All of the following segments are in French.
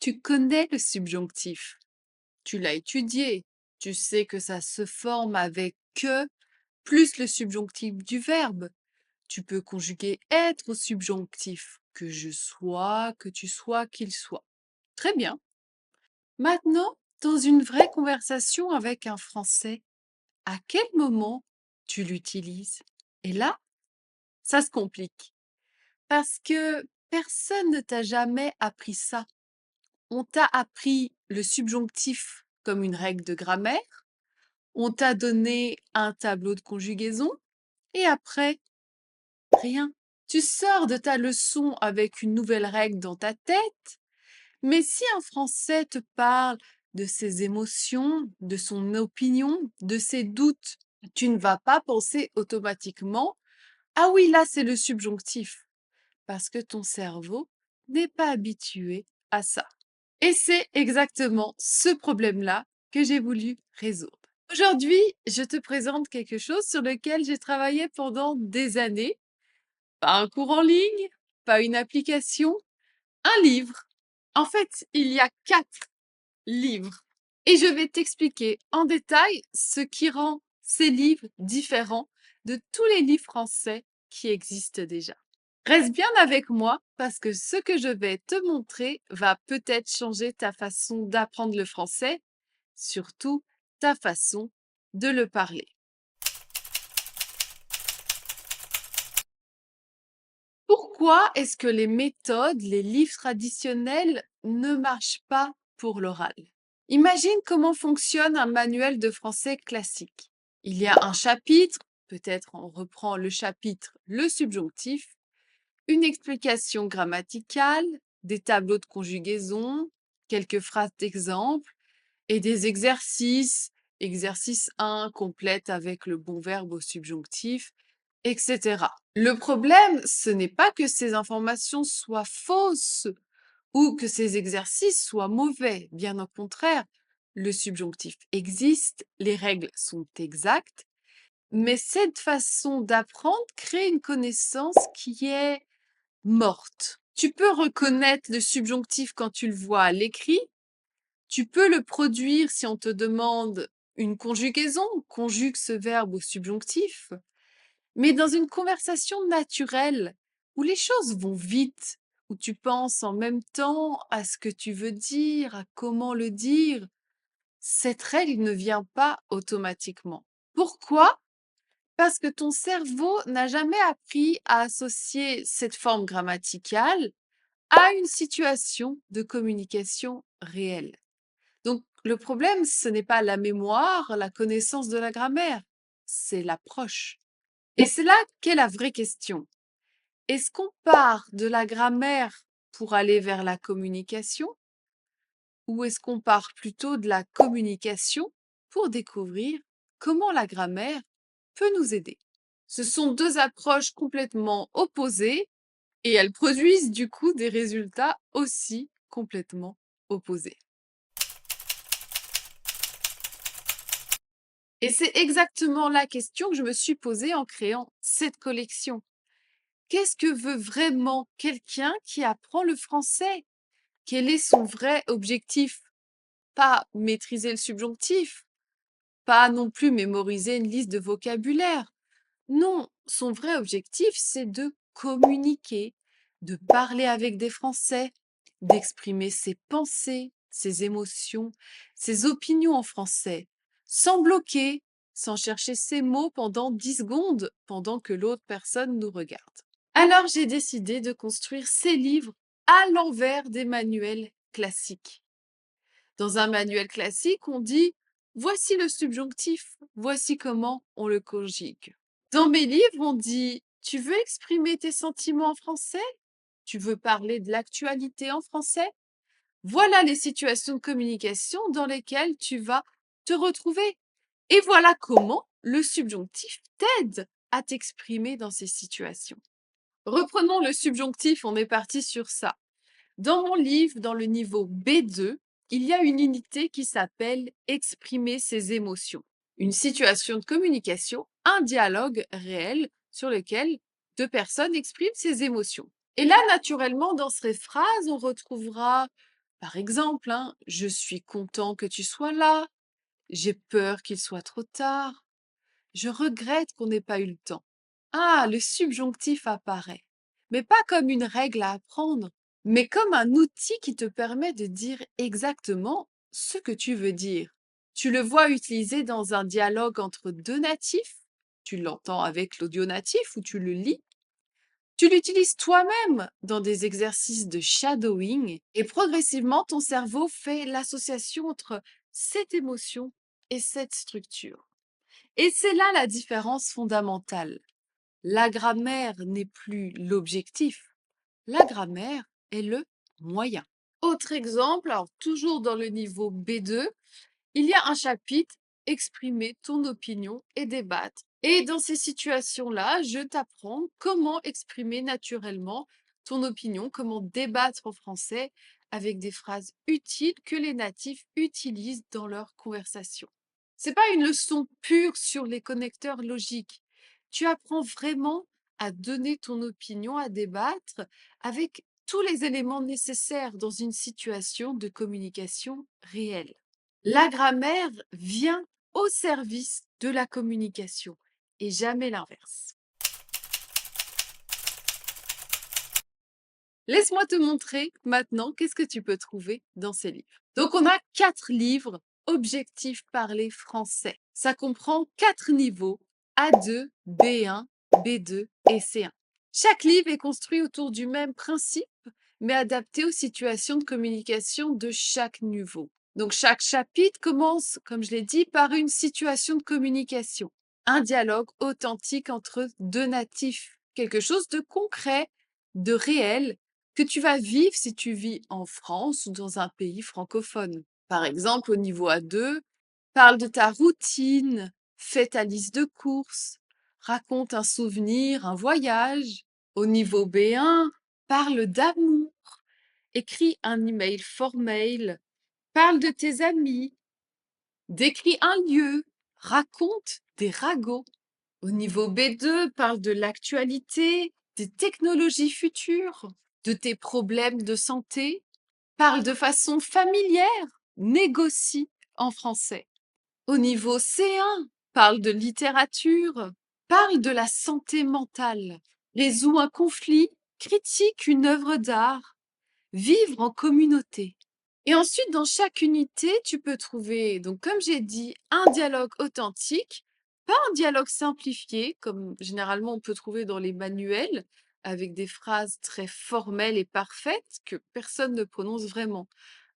Tu connais le subjonctif, tu l'as étudié, tu sais que ça se forme avec que plus le subjonctif du verbe. Tu peux conjuguer être au subjonctif, que je sois, que tu sois, qu'il soit. Très bien. Maintenant, dans une vraie conversation avec un Français, à quel moment tu l'utilises? Et là, ça se complique parce que personne ne t'a jamais appris ça. On t'a appris le subjonctif comme une règle de grammaire, on t'a donné un tableau de conjugaison et après, rien. Tu sors de ta leçon avec une nouvelle règle dans ta tête, mais si un Français te parle de ses émotions, de son opinion, de ses doutes, tu ne vas pas penser automatiquement «Ah oui, là, c'est le subjonctif», parce que ton cerveau n'est pas habitué à ça. Et c'est exactement ce problème-là que j'ai voulu résoudre. Aujourd'hui, je te présente quelque chose sur lequel j'ai travaillé pendant des années. Pas un cours en ligne, pas une application, un livre. En fait, il y a 4 livres. Et je vais t'expliquer en détail ce qui rend ces livres différents de tous les livres français qui existent déjà. Reste bien avec moi parce que ce que je vais te montrer va peut-être changer ta façon d'apprendre le français, surtout ta façon de le parler. Pourquoi est-ce que les méthodes, les livres traditionnels ne marchent pas pour l'oral? Imagine comment fonctionne un manuel de français classique. Il y a un chapitre, peut-être on reprend le chapitre, le subjonctif, une explication grammaticale, des tableaux de conjugaison, quelques phrases d'exemple et des exercices. Exercice 1 complète avec le bon verbe au subjonctif, etc. Le problème, ce n'est pas que ces informations soient fausses ou que ces exercices soient mauvais. Bien au contraire, le subjonctif existe, les règles sont exactes, mais cette façon d'apprendre crée une connaissance qui est morte. Tu peux reconnaître le subjonctif quand tu le vois à l'écrit. Tu peux le produire si on te demande une conjugaison, conjugue ce verbe au subjonctif. Mais dans une conversation naturelle, où les choses vont vite, où tu penses en même temps à ce que tu veux dire, à comment le dire, cette règle ne vient pas automatiquement. Pourquoi? Parce que ton cerveau n'a jamais appris à associer cette forme grammaticale à une situation de communication réelle. Donc, le problème, ce n'est pas la mémoire, la connaissance de la grammaire, c'est l'approche. Et c'est là qu'est la vraie question. Est-ce qu'on part de la grammaire pour aller vers la communication ou est-ce qu'on part plutôt de la communication pour découvrir comment la grammaire peut nous aider? Ce sont deux approches complètement opposées et elles produisent du coup des résultats aussi complètement opposés. Et c'est exactement la question que je me suis posée en créant cette collection. Qu'est-ce que veut vraiment quelqu'un qui apprend le français? Quel est son vrai objectif? Pas maîtriser le subjonctif, pas non plus mémoriser une liste de vocabulaire. Non, son vrai objectif, c'est de communiquer, de parler avec des Français, d'exprimer ses pensées, ses émotions, ses opinions en français, sans bloquer, sans chercher ses mots pendant 10 secondes pendant que l'autre personne nous regarde. Alors j'ai décidé de construire ces livres à l'envers des manuels classiques. Dans un manuel classique, on dit voici le subjonctif, voici comment on le conjugue. Dans mes livres, on dit tu veux exprimer tes sentiments en français? Tu veux parler de l'actualité en français? Voilà les situations de communication dans lesquelles tu vas te retrouver. Et voilà comment le subjonctif t'aide à t'exprimer dans ces situations. Reprenons le subjonctif, on est parti sur ça. Dans mon livre, dans le niveau B2, il y a une unité qui s'appelle exprimer ses émotions. Une situation de communication, un dialogue réel sur lequel deux personnes expriment ses émotions. Et là, naturellement, dans ces phrases, on retrouvera Par exemple, hein, je suis content que tu sois là, j'ai peur qu'il soit trop tard, je regrette qu'on n'ait pas eu le temps. Ah, le subjonctif apparaît, mais pas comme une règle à apprendre, mais comme un outil qui te permet de dire exactement ce que tu veux dire. Tu le vois utilisé dans un dialogue entre deux natifs, tu l'entends avec l'audio natif ou tu le lis, tu l'utilises toi-même dans des exercices de shadowing et progressivement ton cerveau fait l'association entre cette émotion et cette structure. Et c'est là la différence fondamentale. La grammaire n'est plus l'objectif, la grammaire est le moyen. Autre exemple, alors toujours dans le niveau B2, il y a un chapitre exprimer ton opinion et débattre. Et dans ces situations-là, je t'apprends comment exprimer naturellement ton opinion, comment débattre en français avec des phrases utiles que les natifs utilisent dans leur conversation. C'est pas une leçon pure sur les connecteurs logiques. Tu apprends vraiment à donner ton opinion, à débattre avec tous les éléments nécessaires dans une situation de communication réelle. La grammaire vient au service de la communication et jamais l'inverse. Laisse-moi te montrer maintenant qu'est-ce que tu peux trouver dans ces livres. Donc on a 4 livres Objectif parler français. Ça comprend 4 niveaux A2, B1, B2 et C1. Chaque livre est construit autour du même principe, mais adapté aux situations de communication de chaque niveau. Donc chaque chapitre commence, comme je l'ai dit, par une situation de communication, un dialogue authentique entre deux natifs, quelque chose de concret, de réel, que tu vas vivre si tu vis en France ou dans un pays francophone. Par exemple, au niveau A2, parle de ta routine, fais ta liste de courses, raconte un souvenir, un voyage. Au niveau B1, parle d'amour, écris un email formel, parle de tes amis, décris un lieu, raconte des ragots. Au niveau B2, parle de l'actualité, des technologies futures, de tes problèmes de santé, parle de façon familière, négocie en français. Au niveau C1, parle de littérature, parle de la santé mentale, résout un conflit, critique une œuvre d'art, vivre en communauté. Et ensuite, dans chaque unité, tu peux trouver, donc comme j'ai dit, un dialogue authentique, pas un dialogue simplifié, comme généralement on peut trouver dans les manuels, avec des phrases très formelles et parfaites que personne ne prononce vraiment.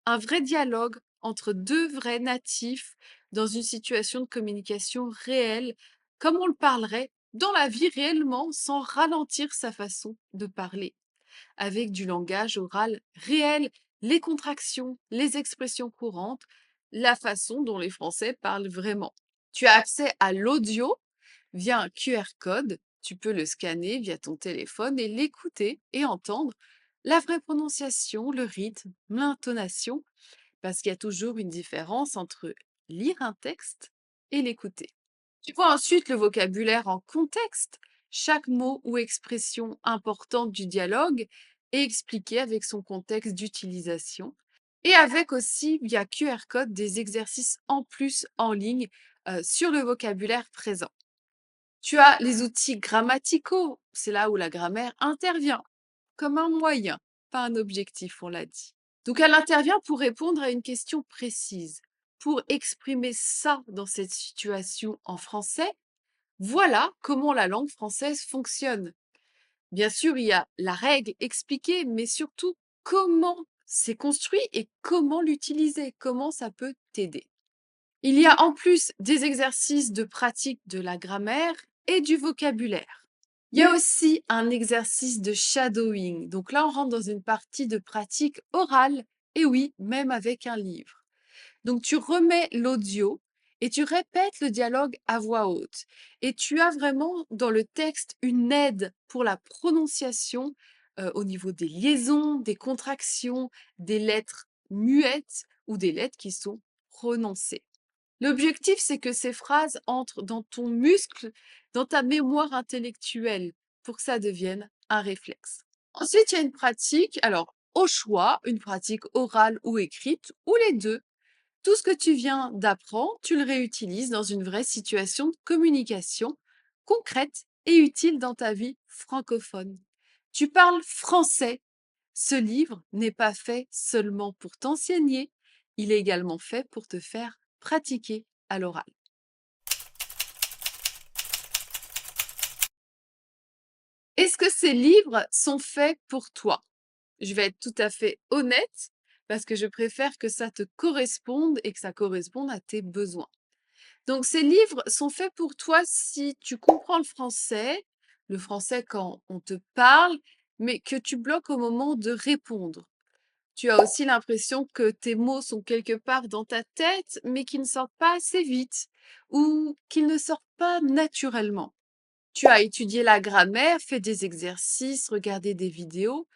Un vrai dialogue entre deux vrais natifs dans une situation de communication réelle, comme on le parlerait dans la vie réellement, sans ralentir sa façon de parler avec du langage oral réel, les contractions, les expressions courantes, la façon dont les Français parlent vraiment. Tu as accès à l'audio via un QR code. Tu peux le scanner via ton téléphone et l'écouter et entendre la vraie prononciation, le rythme, l'intonation, parce qu'il y a toujours une différence entre lire un texte et l'écouter. Tu vois ensuite le vocabulaire en contexte. Chaque mot ou expression importante du dialogue est expliqué avec son contexte d'utilisation et avec aussi via QR code des exercices en plus en ligne sur le vocabulaire présent. Tu as les outils grammaticaux, c'est là où la grammaire intervient comme un moyen, pas un objectif, on l'a dit. Donc elle intervient pour répondre à une question précise, pour exprimer ça dans cette situation en français. Voilà comment la langue française fonctionne. Bien sûr, il y a la règle expliquée, mais surtout comment c'est construit et comment l'utiliser, comment ça peut t'aider. Il y a en plus des exercices de pratique de la grammaire et du vocabulaire. Il y a aussi un exercice de shadowing. Donc là, on rentre dans une partie de pratique orale, et oui, même avec un livre. Donc tu remets l'audio et tu répètes le dialogue à voix haute. Et tu as vraiment dans le texte une aide pour la prononciation au niveau des liaisons, des contractions, des lettres muettes ou des lettres qui sont prononcées. L'objectif, c'est que ces phrases entrent dans ton muscle, dans ta mémoire intellectuelle, pour que ça devienne un réflexe. Ensuite, il y a une pratique. Alors, au choix une pratique orale ou écrite, ou les deux. Tout ce que tu viens d'apprendre, tu le réutilises dans une vraie situation de communication concrète et utile dans ta vie francophone. Tu parles français. Ce livre n'est pas fait seulement pour t'enseigner, il est également fait pour te faire pratiquer à l'oral. Est-ce que ces livres sont faits pour toi? Je vais être tout à fait honnête parce que je préfère que ça te corresponde et que ça corresponde à tes besoins. Donc ces livres sont faits pour toi si tu comprends le français quand on te parle, mais que tu bloques au moment de répondre. Tu as aussi l'impression que tes mots sont quelque part dans ta tête, mais qu'ils ne sortent pas assez vite ou qu'ils ne sortent pas naturellement. Tu as étudié la grammaire, fait des exercices, regardé des vidéos,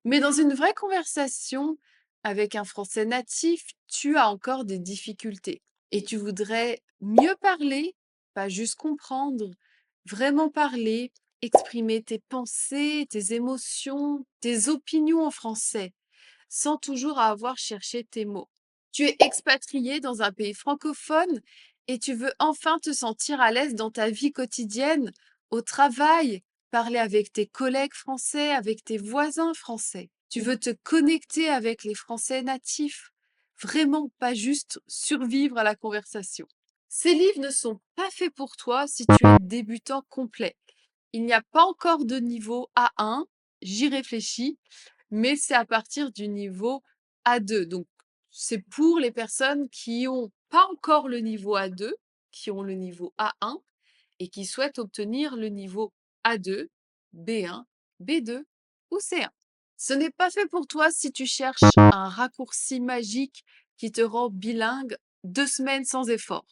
mais dans une vraie conversation avec un français natif, tu as encore des difficultés et tu voudrais mieux parler, pas juste comprendre, vraiment parler, exprimer tes pensées, tes émotions, tes opinions en français sans toujours avoir cherché tes mots. Tu es expatrié dans un pays francophone et tu veux enfin te sentir à l'aise dans ta vie quotidienne, au travail, parler avec tes collègues français, avec tes voisins français. Tu veux te connecter avec les Français natifs, vraiment pas juste survivre à la conversation. Ces livres ne sont pas faits pour toi si tu es débutant complet. Il n'y a pas encore de niveau A1, j'y réfléchis, mais c'est à partir du niveau A2. Donc, c'est pour les personnes qui ont pas encore le niveau A2, qui ont le niveau A1 et qui souhaitent obtenir le niveau A2, B1, B2 ou C1. Ce n'est pas fait pour toi si tu cherches un raccourci magique qui te rend bilingue 2 semaines sans effort.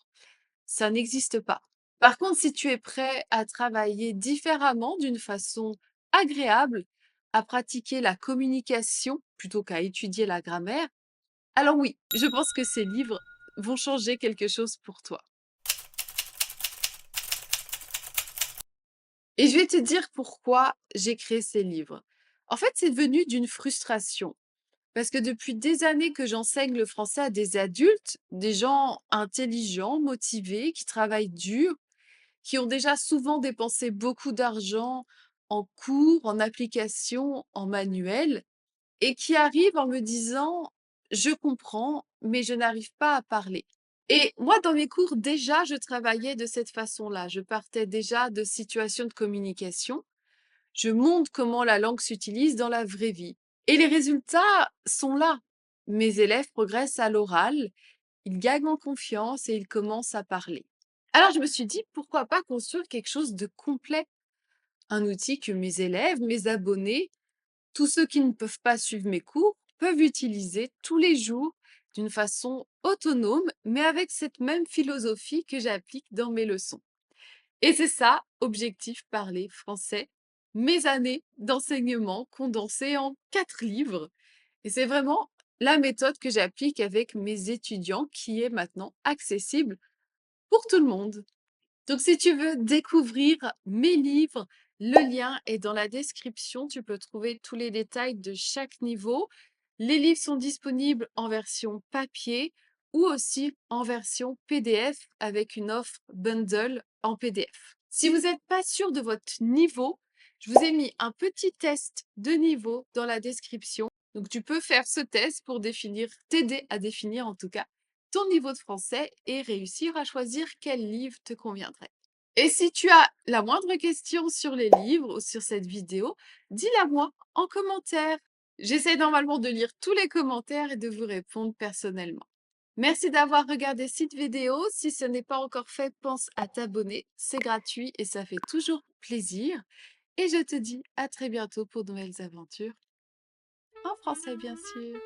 Ça n'existe pas. Par contre, si tu es prêt à travailler différemment, d'une façon agréable, à pratiquer la communication plutôt qu'à étudier la grammaire, alors oui, je pense que ces livres vont changer quelque chose pour toi. Et je vais te dire pourquoi j'ai créé ces livres. En fait, c'est venu d'une frustration. Parce que depuis des années que j'enseigne le français à des adultes, des gens intelligents, motivés, qui travaillent dur, qui ont déjà souvent dépensé beaucoup d'argent en cours, en applications, en manuels, et qui arrivent en me disant: «Je comprends, mais je n'arrive pas à parler». Et moi, dans mes cours, déjà, je travaillais de cette façon-là. Je partais déjà de situations de communication. Je montre comment la langue s'utilise dans la vraie vie. Et les résultats sont là. Mes élèves progressent à l'oral, ils gagnent en confiance et ils commencent à parler. Alors je me suis dit, pourquoi pas construire quelque chose de complet? Un outil que mes élèves, mes abonnés, tous ceux qui ne peuvent pas suivre mes cours, peuvent utiliser tous les jours d'une façon autonome, mais avec cette même philosophie que j'applique dans mes leçons. Et c'est ça, objectif parler français, mes années d'enseignement condensées en 4 livres. Et c'est vraiment la méthode que j'applique avec mes étudiants qui est maintenant accessible pour tout le monde. Donc, si tu veux découvrir mes livres, le lien est dans la description. Tu peux trouver tous les détails de chaque niveau. Les livres sont disponibles en version papier ou aussi en version PDF avec une offre bundle en PDF. Si vous n'êtes pas sûr de votre niveau, je vous ai mis un petit test de niveau dans la description. Donc, tu peux faire ce test pour t'aider à définir en tout cas ton niveau de français et réussir à choisir quel livre te conviendrait. Et si tu as la moindre question sur les livres ou sur cette vidéo, dis-la moi en commentaire. J'essaie normalement de lire tous les commentaires et de vous répondre personnellement. Merci d'avoir regardé cette vidéo. Si ce n'est pas encore fait, pense à t'abonner. C'est gratuit et ça fait toujours plaisir. Et je te dis à très bientôt pour de nouvelles aventures en français, bien sûr.